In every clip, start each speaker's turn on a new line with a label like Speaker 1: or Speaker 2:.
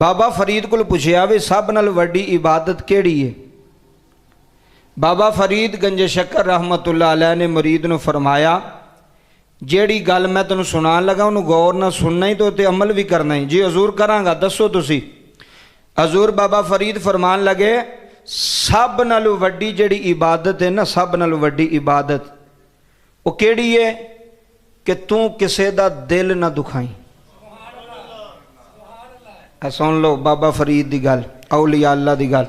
Speaker 1: बाबा फरीद को पुछया भी सब नाल वड्डी इबादत केड़ी है। बाबा फरीद गंज शक्कर रहमतुल्लाह अलैह ने मुरीद नूं फरमाया, जेड़ी गल मैं तेनों सुनान लगा उन्होंने गौर ना सुनना ही तो अमल भी करना ही। जी हजूर करांगा, दसो तुसी। हजूर बाबा फरीद फरमान लगे, सब नालों वड्डी जेड़ी इबादत है ना, सब नालों वड्डी इबादत वो केड़ी है कि तू किसे दा दिल ना दुखाई। सुन लो बाबा फरीद की गल, औलिया अल्लाह की गल।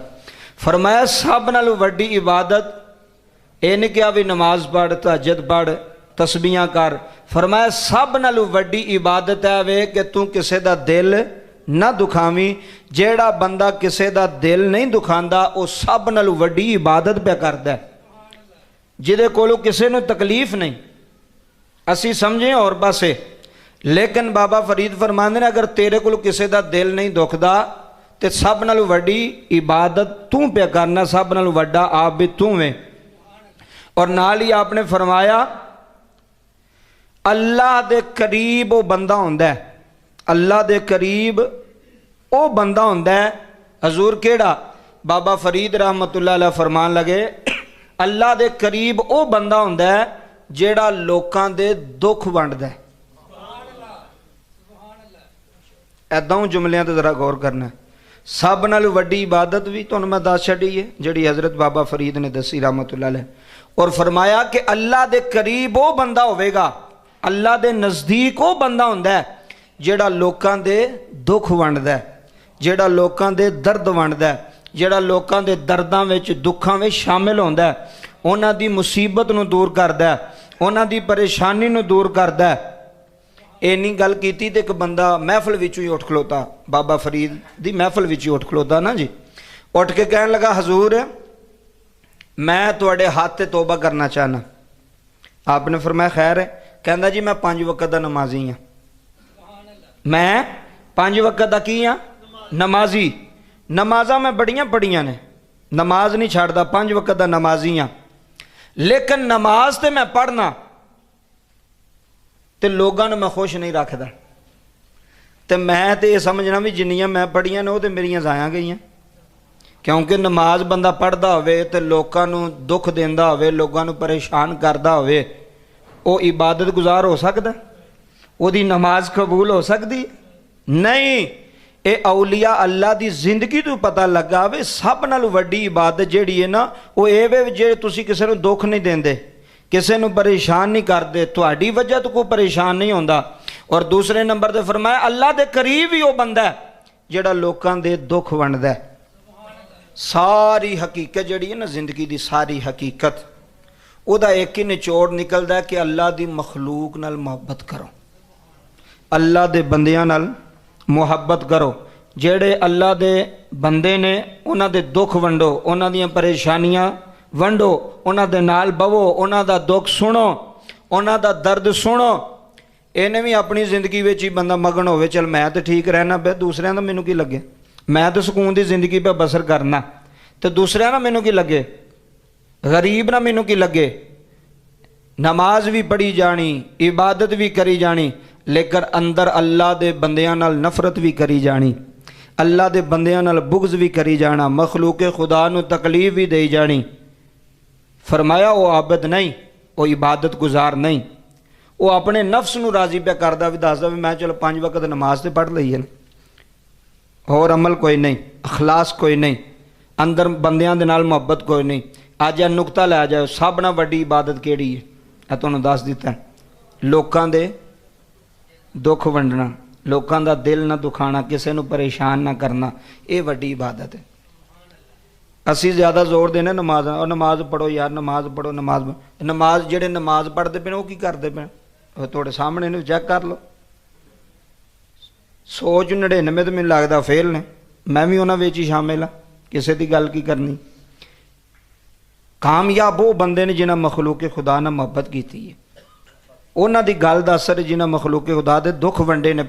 Speaker 1: फरमाया सब नालों वड्डी इबादत ये नहीं कहा भी नमाज पढ़, तहज्जुद पढ़, तस्बीहां कर। फरमाया सब नालों वड्डी इबादत है वे कि तू किसे दा दिल ना दुखावी। जेड़ा बंदा किसे दा दिल नहीं दुखांदा वो सब नालों वड्डी इबादत पे करदा है। जिहदे कोलों किसे नूं तकलीफ नहीं, असी समझे और पासे, लेकिन बाबा फरीद फरमांदे ने अगर तेरे को किसी का दिल नहीं दुखदा तो सब नालों वड्डी इबादत तू पे करना, सब नालों वड्डा आप भी तू है। और नाल ही आपने फरमाया अल्लाह दे करीब वो बंदा हुंदा है, अल्लाह दे करीब वो बंदा हुंदा है। हजूर केड़ा? बाबा फरीद रहमतुल्लाह अलैह फरमान लगे, अल्लाह दे करीब वो बंदा हुंदा है जेड़ा लोकां दे दुख वंडदा है। ऐदां जुमलियां ते जरा गौर करना है। सब नालों वड्डी इबादत भी तुहानूं मैं दस छड्डी है जिहड़ी हज़रत बाबा फरीद ने दसी रहमतुल्लाह अलैह। और फरमाया कि अल्लाह दे करीब वो बंदा होवेगा, अल्लाह दे नज़दीक वो बंदा हुंदा है जिहड़ा लोकां दे दुख वंडदा है, जिहड़ा लोकां दे दर्द वंडदा है, जिहड़ा लोकां दे दर्दां विच दुखां विच शामिल हुंदा है, उन्हां दी मुसीबत नूं दूर करदा है, उन्हां दी परेशानी नूं दूर करदा है। इन्नी गल की तो एक बंदा महफिल विचों ही उठ खलोता, बाबा फरीद की महफिल विच ही उठ खलोता ना जी, उठ के कहन लगा, हजूर मैं तुहाडे हाथ ते तौबा करना चाहना। आपने फरमाया खैर है। कहंदा जी मैं 5 वक्त का नमाजी हाँ, मैं 5 वक्त का की हाँ नमाजी। नमाजा मैं बड़ियां पढ़ियां ने, नमाज नहीं छड्डदा, 5 वक्त का नमाजी हाँ, लेकिन नमाज तो मैं पढ़ना तो लोगों ने मैं खुश नहीं रखता। तो मैं तो ये समझना भी जिन्नियां मैं पढ़ियां ने वो तो मेरियां जाया गई, क्योंकि नमाज बंदा पढ़ता होवे तो लोगों को दुख देंदा होवे, लोगों को परेशान करता होवे, वो इबादत गुजार हो सकता? ओदी नमाज कबूल हो सकती? नहीं। ये औलिया अल्लाह की जिंदगी तो पता लगा वे सब नालों वड्डी इबादत जिहड़ी है ना वो ये वे जे तुसीं किसी को दुख नहीं देंदे, किसी को परेशान नहीं करते, तुहाडी वजह तो कोई परेशान नहीं होता। और दूसरे नंबर पर फरमाया अल्लाह के करीब ही वो बंदा है जिहड़ा लोकां दे दुख वंडदा है। सारी हकीकत जिहड़ी है ना जिंदगी की, सारी हकीकत उहदा एक ही निचोड़ निकलदा है कि अल्लाह की मखलूक नाल मुहब्बत करो, अल्लाह के बंदियां नाल मुहब्बत करो। जेड़े अल्लाह के बंदे ने उन्हां दे दुख वंडो, उन्हां दीयां परेशानियां वंडो, उन्हां दे नाल बवो, उन्हां दा दुख सुनो, उन्हां दा दर्द सुनो। इन्हें भी अपनी जिंदगी में ही बंदा मगन होवे, चल मैं तो ठीक रहना पे, दूसरियां दा मैनू की लगे, मैं तो सुकून की जिंदगी पे बसर करना, तो दूसरियां ना मैनू की लगे, गरीब ना मैनू की लगे। नमाज भी पढ़ी जानी, इबादत भी करी जानी, लेकिन अंदर अल्लाह दे बंदियां नाल नफरत भी करी जानी, अल्लाह दे बंदियां नाल बुग़्ज़ भी करी जाना, मखलूके खुदा नू तकलीफ भी दई जानी। फरमाया वो आबद नहीं, वो इबादत गुजार नहीं, वो अपने नफ्स नू राजी पे करदा भी दसदा भी मैं चलो 5 वक्त नमाज तो पढ़ लई है, होर अमल कोई नहीं, अखलास कोई नहीं, अंदर बंदियां दे नाल मुहब्बत कोई नहीं। अज यह नुकता लै जाओ, सब नाल वड्डी इबादत केड़ी है? मैं तुहानूं दस दिता, लोकां दे दुख वंडना, लोकां दा दिल ना दुखाना, किसी नूं परेशान ना करना, ये वड्डी इबादत है। असी ज़्यादा जोर देने नमाज, और नमाज पढ़ो यार, नमाज पढ़ो, नमाज जेड़े नमाज पढ़ते पे वो की करते पे थोड़े सामने ने चैक कर लो। 100 च 99 तो मैनूं लगदा फेल ने, मैं भी उन्हां विच ही शामिल हाँ, किसी की गल की करनी। कामयाब वो बंदे ने जिन्हां मखलूके खुदा नाल मुहब्बत की है, उन्हां दी गल दा असर जिन्हां मखलूके खुदा दे दुख वंडे ने।